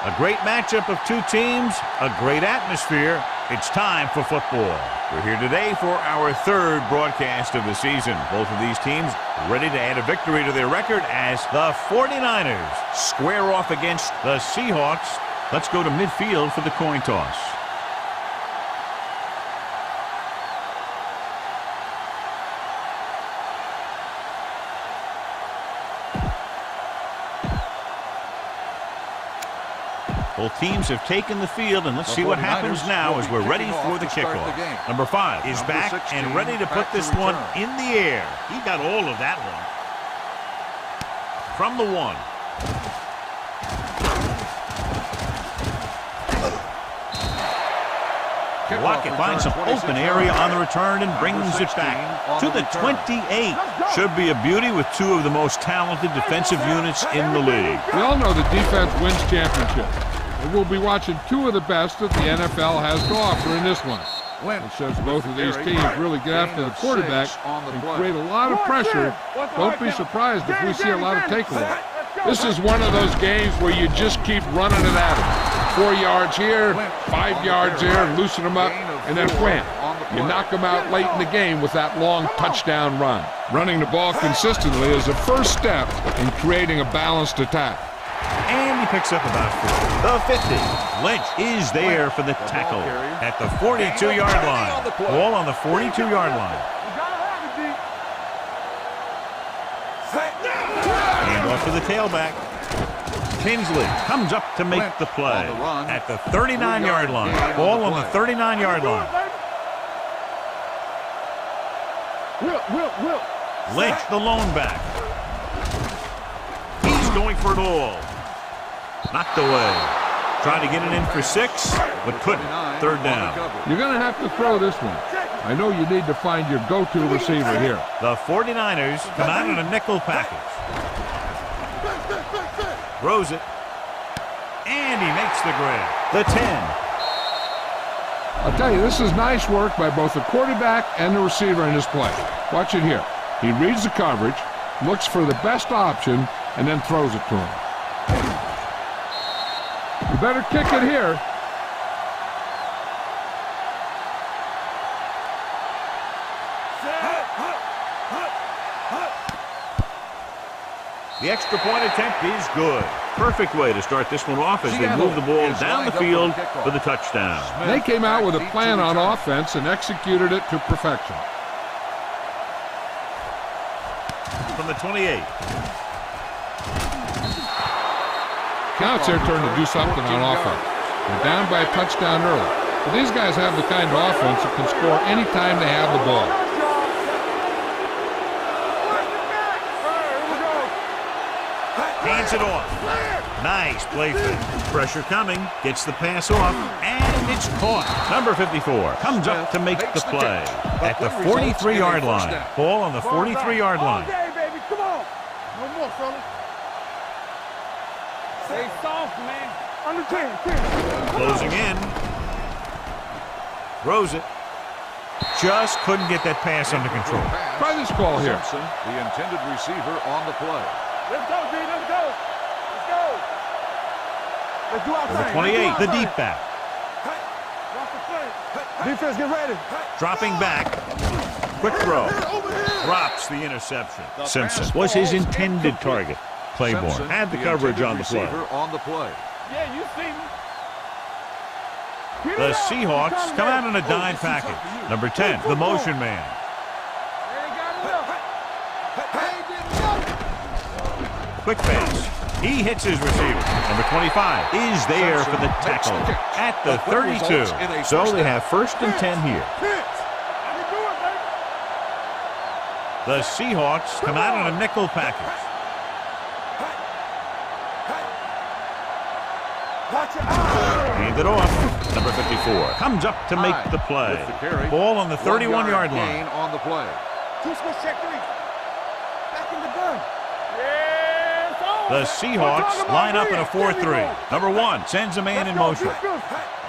A great matchup of two teams, a great atmosphere. It's time for football. We're here today for our third broadcast of the season. Both of these teams ready to add a victory to their record as the 49ers square off against the Seahawks. Let's go to midfield for the coin toss. Both teams have taken the field, and let's see what happens now as we're ready for the kickoff. Number 5 is back and ready to put this one in the air. He got all of that one. From the 1. Lockett finds some open area on the return and brings it back to the 28. Should be a beauty with two of the most talented defensive units in the league. We all know that defense wins championships. And we'll be watching two of the best that the NFL has to offer in this one. It shows both of these teams really get after the quarterback and create a lot of pressure. Don't be surprised if we see a lot of takeaways. This is one of those games where you just keep running it at them. 4 yards here, 5 yards there, loosen them up, and then wham. You knock them out late in the game with that long touchdown run. Running the ball consistently is the first step in creating a balanced attack. And he picks up about 4. The 50. Lynch is there for the tackle at the 42-yard line. Ball on the 42-yard line. And off to the tailback. Tinsley comes up to make the play at the 39-yard line. Ball on the 39-yard line. Lynch, the lone back. He's going for it all. Knocked away. Trying to get it in for 6, but couldn't. Third down. You're going to have to throw this one. I know you need to find your go-to receiver here. The 49ers come out in a nickel package. Throws it. And he makes the grab. The 10. I'll tell you, this is nice work by both the quarterback and the receiver in this play. Watch it here. He reads the coverage, looks for the best option, and then throws it to him. You better kick it here. The extra point attempt is good. Perfect way to start this one off as they move the ball down the field for the touchdown. They came out with a plan on offense and executed it to perfection. From the 28. Now it's their turn to do something on offense. They're down by a touchdown early. But these guys have the kind of offense that can score anytime they have the ball. Hands it off. Nice play fake. Pressure coming. Gets the pass off. And it's caught. Number 54 comes up to make the play at the 43-yard line. Ball on the 43-yard line. Okay, baby, come on. No more, fellas. Stay soft, man. Under 10. Closing in. Throws it. Just couldn't get that pass under control. Try this call here. Simpson, the intended receiver on the play. Let's go, D. Let's go. Let's go. Let's do our Number thing. 28, the deep back. Watch the play. Defense, get ready. Dropping back. Quick throw. Drops the interception. Simpson was his intended target. Claiborne had the coverage on the play. Yeah, you see me. The Seahawks come out in a dime package. Number 10, the motion man. Quick pass. He hits his receiver. Number 25 is there for the tackle at the 32. So they have 1st and 10 here. The Seahawks come out in a nickel package. Hand it off. Number 54 comes up to make the play. Ball on the 31-yard line. On the play. Two-switch check 3. Back in the gun. The Seahawks line up in a 4-3. Number 1 sends a man in motion. Get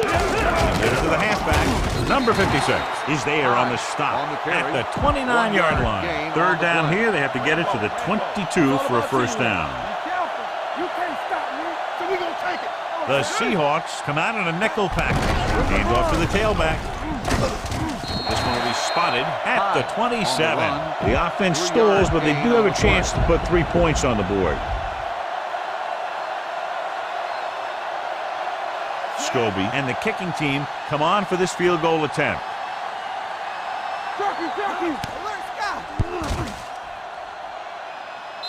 it to the halfback. Number 56 is there on the stop at the 29-yard line. Third down here. They have to get it to the 22 for a first down. You can't stop me, so we're going to take it. The Seahawks come out in a nickel package. Hand off to the tailback. This one will be spotted at the 27. The offense stalls, but they do have a chance to put 3 points on the board. Scobie and the kicking team come on for this field goal attempt.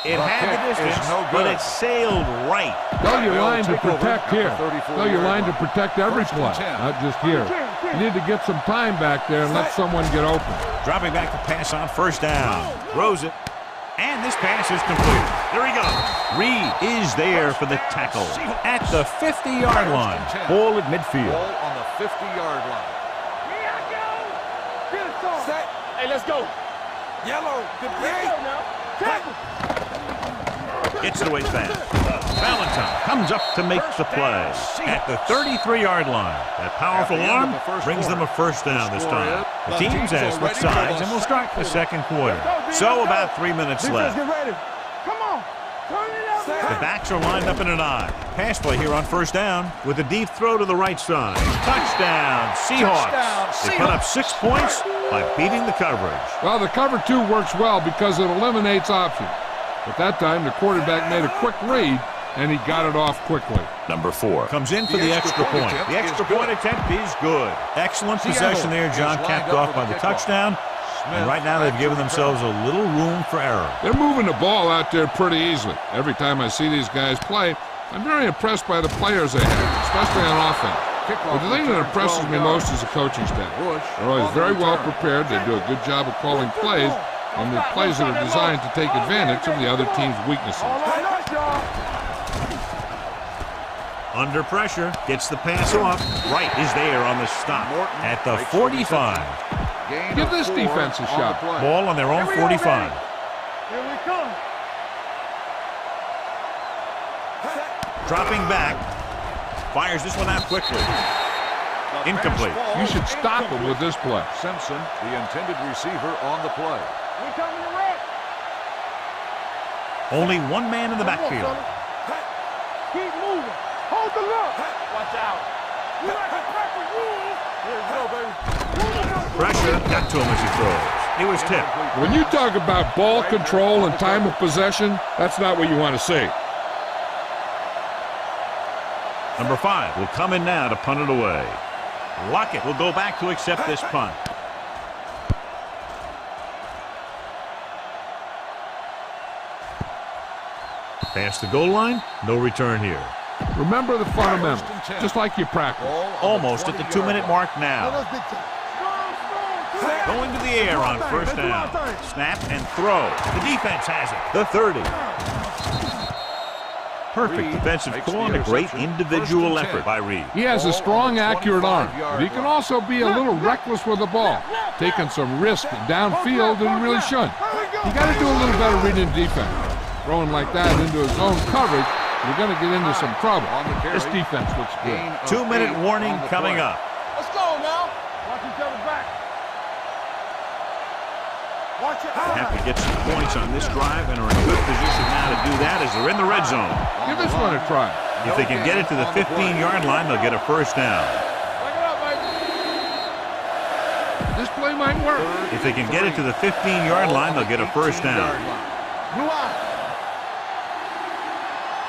It had the distance, but it sailed right. Tell your line to protect here. Tell your line to protect every play, not just here. You need to get some time back there and let someone get open. Dropping back to pass on first down. Throws it. And this pass is completed. There he goes. Reed is there for the tackle at the 50-yard line. Ball at midfield. Ball on the 50-yard line. Set. Hey, let's go. Yellow. Good play. Tackle. Gets it away fast. Valentine comes up to make the play at the 33-yard line. That powerful arm brings them a first down this time. The teams have switched sides, and we'll start the second quarter. So about 3 minutes left. Get ready. Come on. Turn it up. The backs are lined up in an I. Pass play here on first down with a deep throw to the right side. Touchdown, Seahawks. They put up 6 points by beating the coverage. Well, the cover 2 works well because it eliminates options. But that time, the quarterback made a quick read, and he got it off quickly. Number 4 comes in for the extra point. The extra point attempt is good. Excellent possession there, John, capped off by the touchdown. And right now, they've given themselves a little room for error. They're moving the ball out there pretty easily. Every time I see these guys play, I'm very impressed by the players they have, especially on offense. But the thing that impresses me most is the coaching staff. They're always very well prepared. They do a good job of calling plays, and the plays that are designed to take advantage of the other team's weaknesses. Under pressure, gets the pass off. Wright is there on the stop at the 45. Give this defense a shot. Ball on their own 45. Here we come. Dropping back. Fires this one out quickly. Incomplete. You should stop him with this play. Simpson, the intended receiver, on the play. We coming to wreck. Only one man in the backfield. Keep moving. Hold the look. Watch out. You like a cracker rules. Here we go, baby. Pressure got to him as he throws. He was tipped. When you talk about ball control and time of possession, that's not what you want to see. Number 5 will come in now to punt it away. Lockett will go back to accept this punt. Past the goal line, no return here. Remember the fundamentals, just like you practice. Almost at the 2-minute mark now. Going to the air on first down. Snap and throw. The defense has it. The 30. Perfect defensive call and a great individual effort by Reed. He has a strong, accurate arm, but he can also be a little reckless with the ball, taking some risk downfield that he really shouldn't. You got to do a little better reading defense. Throwing like that into his own coverage, you're going to get into some trouble. This defense looks good. 2-minute warning coming up. Let's go now. Watch each other back. Watch it. They have to get some points on this drive and are in a good position now to do that as they're in the red zone. Give this one a try. If they can get it to the 15-yard line, they'll get a first down. Bring it up, baby. This play might work. If they can get it to the 15-yard line, they'll get a first down. Blue eye.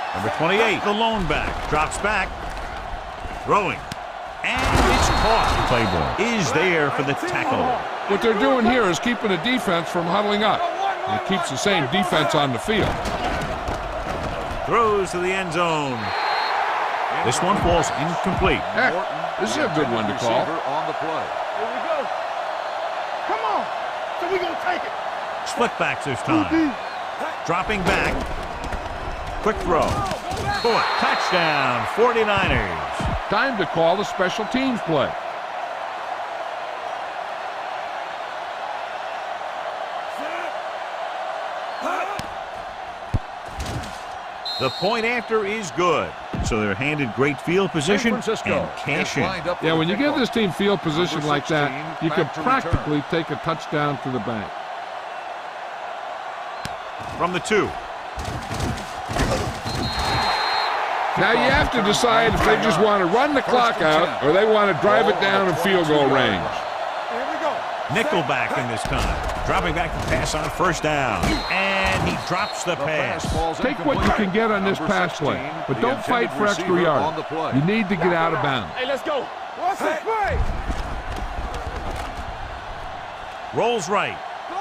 Number 28, the lone back, drops back, throwing, and it's caught. Playboy is there for the tackle. What they're doing here is keeping the defense from huddling up. And it keeps the same defense on the field. Throws to the end zone. This one falls incomplete. Heck, this is a good one to call. On the play. Here we go. Come on. So we gonna take it. Split backs this time. Dropping back. Quick throw. Foot. Touchdown, 49ers. Time to call the special teams play. The point after is good. So they're handed great field position and cash in. Yeah, when you give this team field position like that, you can practically take a touchdown to the bank. From the 2. Now you have to decide if they just want to run the clock out or they want to drive it down in field goal range. Here we go. Nickelback in this time. Dropping back to pass on first down. And he drops the pass. Take what you can get on this pass play, but don't fight for extra yards. You need to get out of bounds. Hey, let's go. What's the play? Rolls right.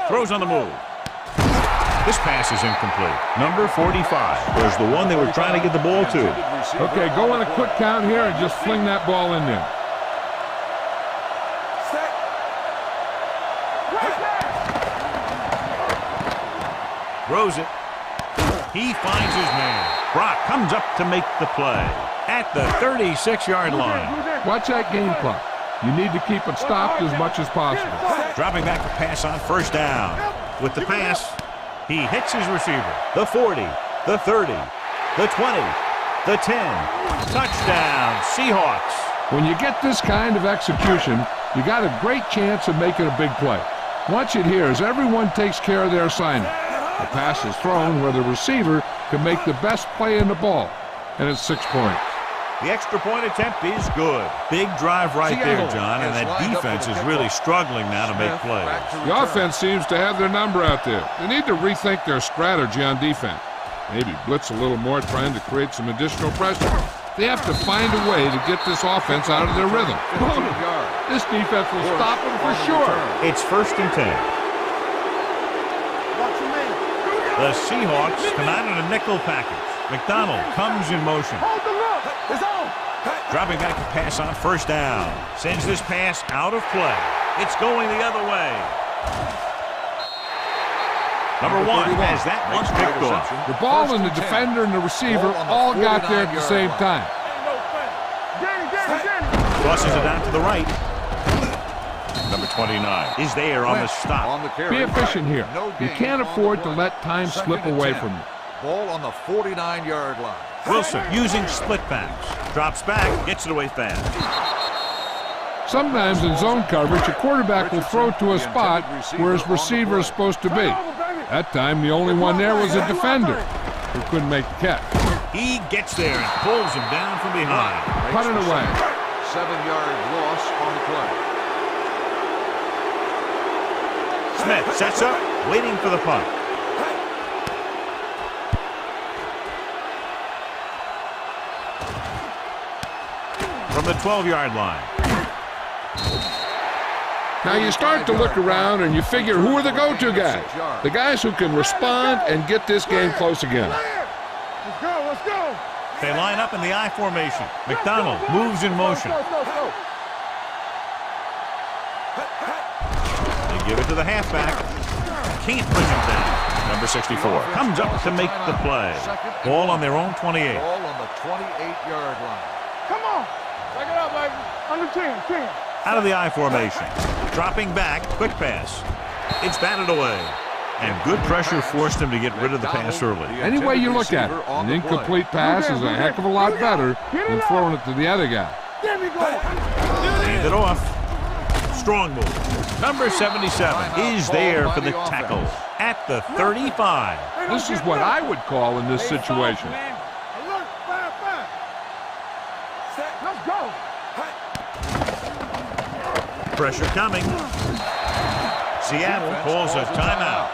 Throws on the move. This pass is incomplete. Number 45 was the one they were trying to get the ball to. Okay, go on a quick count here and just fling that ball in there. Throws it. He finds his man. Brock comes up to make the play at the 36-yard line. Watch that game clock. You need to keep it stopped as much as possible. Dropping back to pass on first down. With the pass, he hits his receiver. The 40, the 30, the 20, the 10. Touchdown, Seahawks. When you get this kind of execution, you got a great chance of making a big play. Watch it here as everyone takes care of their assignment. The pass is thrown where the receiver can make the best play in the ball, and it's 6 points. The extra point attempt is good. Big drive right there, John, and that defense is really struggling now to make plays. The offense seems to have their number out there. They need to rethink their strategy on defense. Maybe blitz a little more, trying to create some additional pressure. They have to find a way to get this offense out of their rhythm. This defense will stop them for sure. It's 1st and 10. The Seahawks come out in a nickel package. McDonald comes in motion. Hold the look. It's on. Dropping back to pass on first down. Sends this pass out of play. It's going the other way. Number 1 has that one picked off. The ball and the defender and the receiver all got there at the same time. Tosses it out to the right. Number 29 is there on the stop. Be efficient here. You can't afford to let time slip away from you. Ball on the 49-yard line. Wilson using split backs. Drops back, gets it away fast. Sometimes in zone coverage, a quarterback will throw to a spot where his receiver is supposed to be. That time, the only one there was a defender who couldn't make the catch. He gets there and pulls him down from behind. Put it away. 7-yard loss on the play. Smith sets up, waiting for the punt. From the 12-yard line. Now you start to look around and you figure, who are the go-to guys? The guys who can respond and get this game close again. Let's go, let's go. They line up in the I formation. McDonald moves in motion. They give it to the halfback. Can't bring him down. Number 64 comes up to make the play. Ball on their own 28. Ball on the 28-yard line. Come on. Check it out, baby. Under 10. Out of the I formation. Dropping back, quick pass. It's batted away. And good pressure forced him to get rid of the pass early. Any way you look at it, an incomplete pass is a heck of a lot better than throwing it to the other guy. There we go. Hand it off. Strong move. Number 77 is there for the tackle at the 35. This is what I would call in this situation. Alert, fire. Let's go. Pressure coming. Seattle calls a timeout.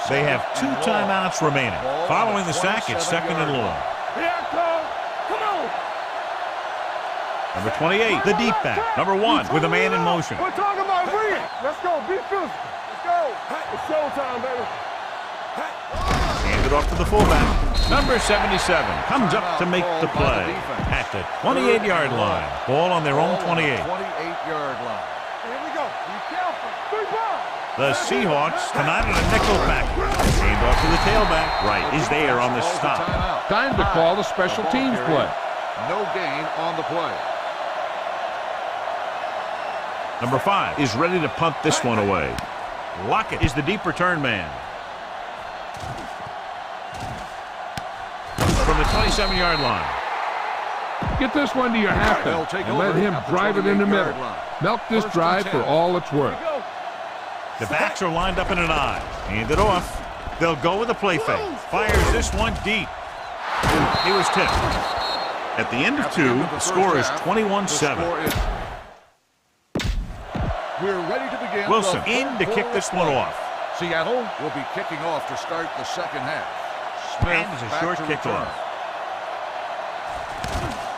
They have 2 timeouts remaining. Following the sack, it's 2nd and long. Here I come. Come on. Number 28, the deep back. Number 1 with a man in motion. We're talking about reading. Let's go. Be physical. Let's go. It's showtime, baby. Hand it off to the fullback. Number 77 comes up to make the play at the 28-yard line. Ball on their own 28. 28-yard line. Here we go. Be careful. 3 balls. The Seahawks come out in a nickel pack. Hand off to the tailback. Right is there on the stop. Time to call the special teams play. No gain on the play. Number 5 is ready to punt this one away. Lockett is the deep return man. From the 27-yard line. Get this one to your halfback and let him drive it in the middle. Milk this drive for all it's worth. The backs are lined up in an I. Hand it off. They'll go with a play fake. Fires this one deep. He was tipped. At the end of 2, the score is 21-7. We're ready to begin. Wilson in to kick this one off. Seattle will be kicking off to start the second half. Smith And it's a back short to kickoff. return.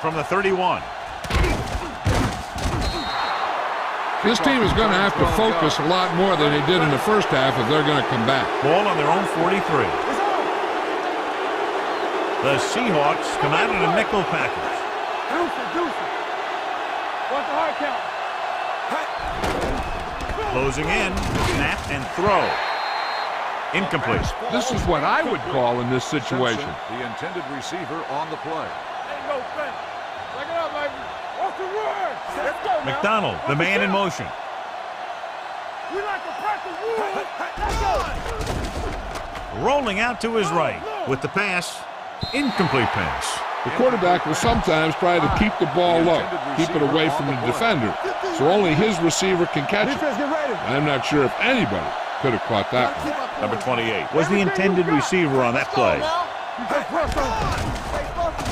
From the 31. This team is going to have to focus a lot more than they did in the first half if they're going to come back. Ball on their own 43. The Seahawks come out in a nickel package. Deuce. What's the hard count? Closing in, snap and throw. Incomplete. This is what I would call in this situation. Simpson, the intended receiver on the play. There you go, Trent. Back it up, baby. What's the word? Let's go, man. McDonald, the man in motion. We like to practice rules. Let's go. Rolling out to his right with the pass. Incomplete pass. The quarterback will sometimes try to keep the ball low, keep it away from the defender, so only his receiver can catch it. I'm not sure if anybody could have caught that one. Number 28 was the intended receiver on that play.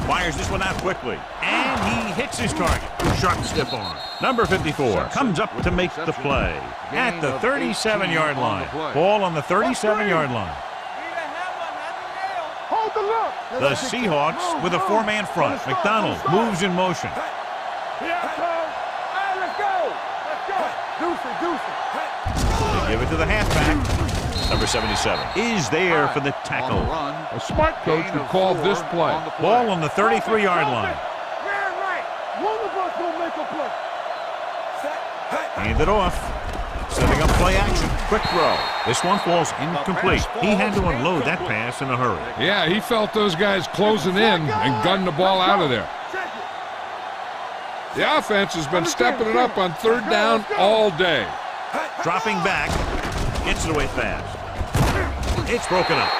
Fires this one out quickly, and he hits his target. Sharp stiff arm. Number 54 comes up to make the play at the 37-yard line. Ball on the 37-yard line. Hold the look. The Seahawks with a 4-man front. McDonald moves in motion. Here I come. All right, let's go. Deuce. They give it to the halfback. Number 77 is there for the tackle. A smart coach would call this play. Ball on the 33-yard line. Ran right. One of us will make a play. Hand it off. Setting up play action. Quick throw. This one falls incomplete. He had to unload that pass in a hurry. Yeah, he felt those guys closing in and gunned the ball out of there. The offense has been stepping it up on third down all day. Dropping back. Gets it away fast. It's broken up.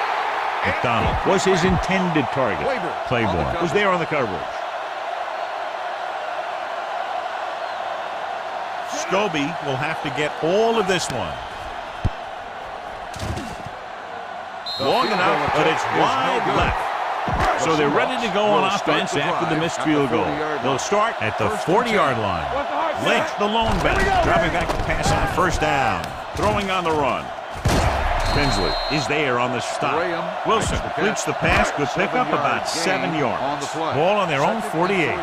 McDonald was his intended target. Claiborne was there on the coverage. Scobie will have to get all of this one. Long enough, but it's wide left. So they're ready to go on offense after the missed field goal. They'll start at the 40-yard line. Lynch, the lone back, dropping back to pass on first down. Throwing on the run. Tinsley is there on the stop. Wilson completes the pass. Good pickup, about 7 yards. Ball on their own 48.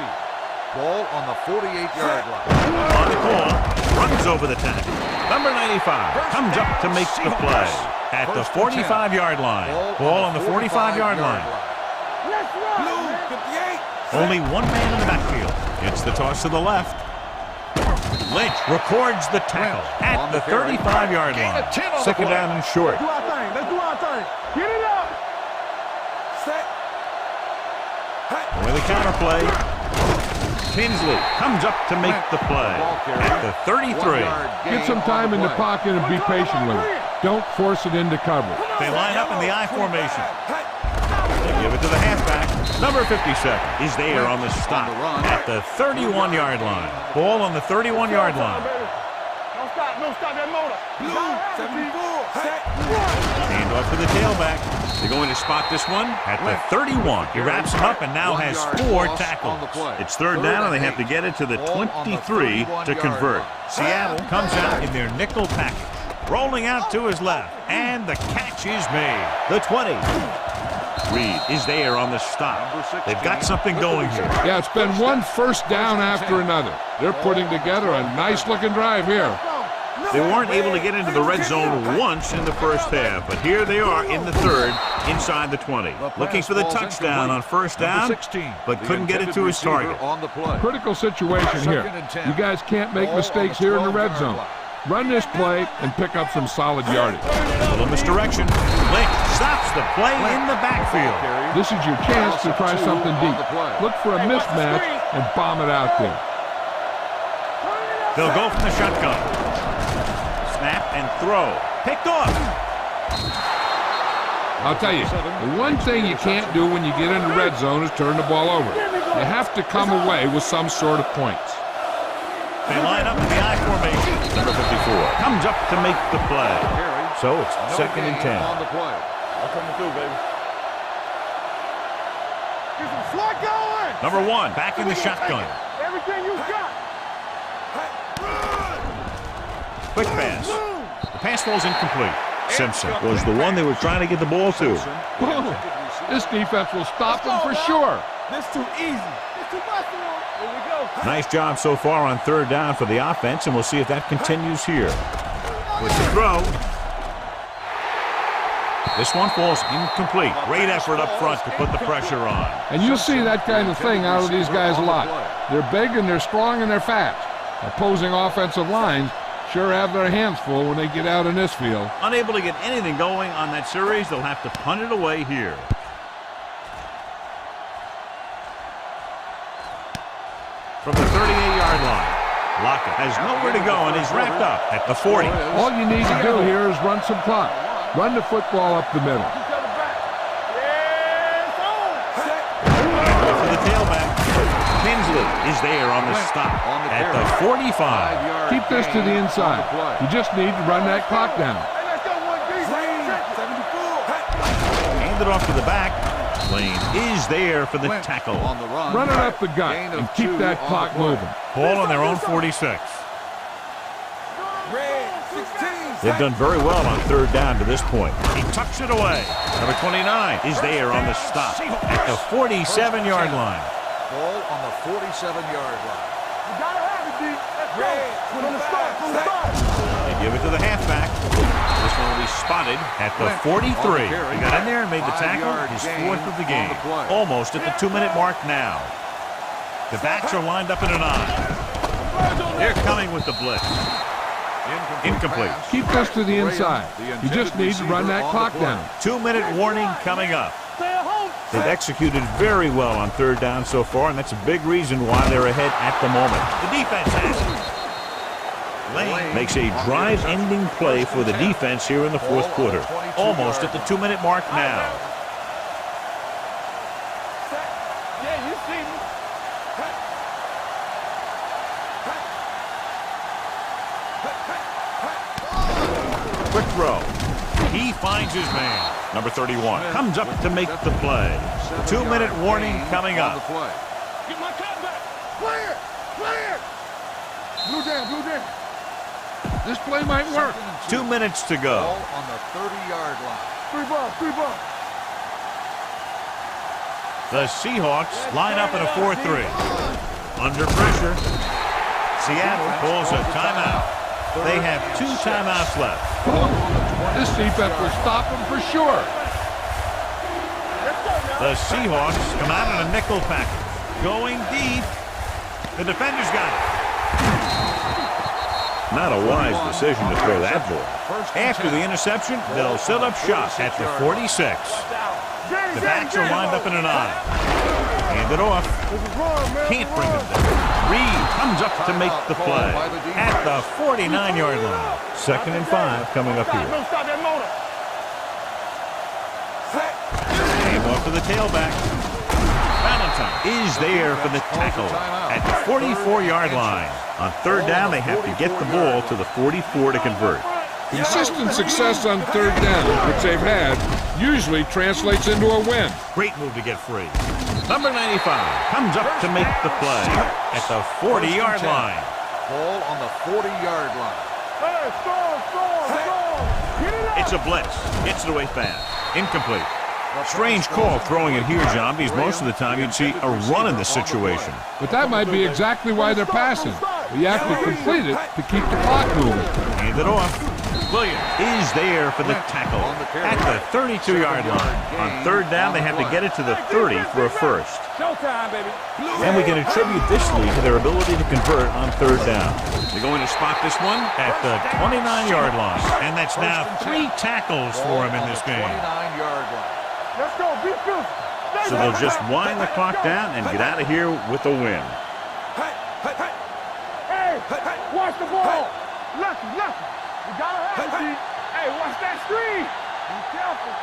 Ball on the 48-yard line. On the call, runs over the tackle. Number 95 comes up to make the play at the 45-yard line. Ball on the 45-yard line. Only one man in the backfield. Gets the toss to the left. Lynch records the tackle at the 35-yard line. Second down and short. Let's do our thing. Get it up. Set. With a counterplay. Tinsley comes up to make the play at the 33. Get some time in the pocket and be patient with it. Don't force it into cover. They line up in the I formation. They give it to the halfback. Number 57 is there on the stop at the 31-yard line. Ball on the 31-yard line. Don't stop that motor. Blue, 74, set, Hand off to the tailback. They're going to spot this one at the 31. He wraps him up and now has 4 tackles. It's third down and they have to get it to the 23 to convert. Seattle comes out in their nickel package. Rolling out to his left, and the catch is made. The 20. Reed is there on the stop. They've got something going here. Yeah, it's been one first down after another. They're putting together a nice-looking drive here. They weren't able to get into the red zone once in the first half, but here they are in the third, inside the 20. Looking for the touchdown on first down, but couldn't get it to his target. Critical situation here. You guys can't make mistakes here in the red zone. Run this play and pick up some solid yardage. A little misdirection. Lynch stops the play in the backfield. This is your chance to try something deep. Look for a mismatch and bomb it out there. They'll go from the shotgun. Snap and throw. Picked off. I'll tell you, the one thing you can't do when you get in the red zone is turn the ball over. You have to come away with some sort of points. They line up in the I formation. Number 54 comes up to make the play. So it's second and 10. On the play. I'm coming through, baby. Get some slot going. Number 1 back in the shotgun. Everything you got. Quick pass. The pass falls incomplete. Simpson was the one they were trying to get the ball to. Boom. This defense will stop them for sure. This too easy. It's too much for him. Here we go. Nice job so far on third down for the offense, and we'll see if that continues here. With the throw. This one falls incomplete. Great effort up front to put the pressure on. And you'll see that kind of thing out of these guys a lot. They're big and they're strong and they're fast. Opposing offensive lines sure have their hands full when they get out in this field. Unable to get anything going on that series, they'll have to punt it away here. From the 38-yard line, Lockett has nowhere to go and he's wrapped up at the 40. All you need to do here is run some clock. Run the football up the middle. For the tailback, Tinsley is there on the stop at the 45. Keep this to the inside. You just need to run that clock down. Hand it off to the back. Lane is there for the tackle. Run it up the gut and keep that clock moving. Ball on their own 46. They've done very well on third down to this point. He tucks it away. Number 29 is there on the stop at the 47-yard line. Ball on the 47-yard line. You gotta have it, D. Let's go. From the start, from the start. They give it to the halfback. This one will be spotted at the 43. He got in there and made the tackle. His 4th of the game. Almost at the 2-minute mark now. The backs are lined up in an eye. They're coming with the blitz. Incomplete. Keep this to the inside. You just need to run that clock down. 2-minute warning coming up. They've executed very well on third down so far, and that's a big reason why they're ahead at the moment. The defense has it. Lane makes a drive-ending play for the defense here in the fourth quarter. Almost at the 2-minute mark now. Yeah, you see me. Quick throw. He finds his man. Number 31 comes up to make the play. 2-minute warning coming up. Get my cut back. Clear. Clear. Blue down, blue down. This play might work. 2 minutes to go. Ball on the 30-yard line. Three ball. The Seahawks line up in a 4-3. Under pressure. Seattle calls a timeout. They have 2 timeouts left. This defense will stop them for sure. The Seahawks come out in a nickel package. Going deep. The defender's got it. Not a wise decision to throw that ball. After the interception, they'll set up shop at the 46. The backs are lined up in an eye. Hand it off. Can't bring it down. Reed comes up to make the play at the 49-yard line. 2nd and 5 coming up here. Don't stop that motor. Hand off to the tailback. Valentine is there for the tackle at the 44-yard line. On third down, they have to get the ball to the 44 to convert. Consistent success on third down, which they've had, usually translates into a win. Great move to get free. Number 95 comes up to make the play at the 40-yard line. Ball on the 40-yard line. Hey, score. Get it up. It's a blitz. Gets it away fast. Incomplete. Strange call throwing it here, John, because most of the time you'd see a run in this situation. But that might be exactly why they're passing. You have to complete it to keep the clock moving. Hand it off. Williams is there for the tackle at the 32-yard line. On third down, they have to get it to the 30 for a first. Showtime, baby. And we can attribute this lead to their ability to convert on third down. They're going to spot this one at the 29-yard line. And that's now 3 tackles for him in this game. 29-yard line. Let's go. Be fierce. So they'll just wind the clock down and get out of here with a win. Hey, watch the ball. Lucky. You gotta have it, D. Hey, watch that screen. Be careful.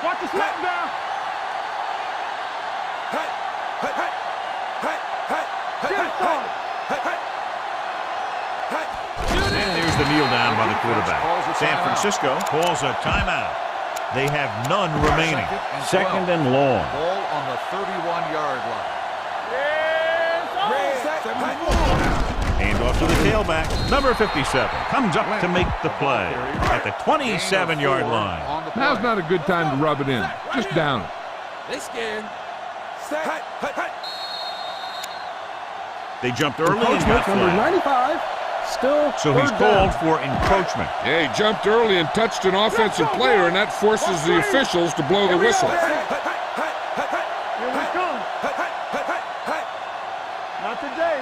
Watch the snap down. Get it started. And there's the kneel down by the quarterback. San Francisco calls a timeout. They have none remaining. 2nd and long. Ball on the 31-yard line. Hand off to the tailback. Number 57 comes up to make the play at the 27-yard line. Now's not a good time to rub it in. Just down it. They scared. They jumped early and got number flagged. 95. Still So he's called for encroachment. Yeah, he jumped early and touched an offensive player, and that forces the officials to blow the whistle. Here we come. Not today.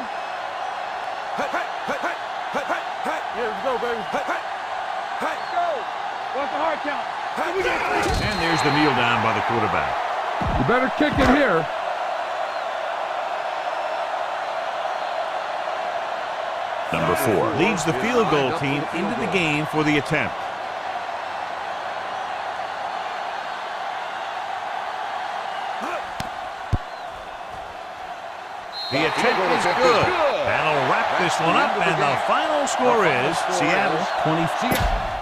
Yeah, let's go, baby. Let's go. What's the hard count? And there's the kneel down by the quarterback. You better kick it here. Number 4 leads the field goal team into the game for the attempt. The attempt is good. That'll wrap this one up, and the final score is Seattle 20.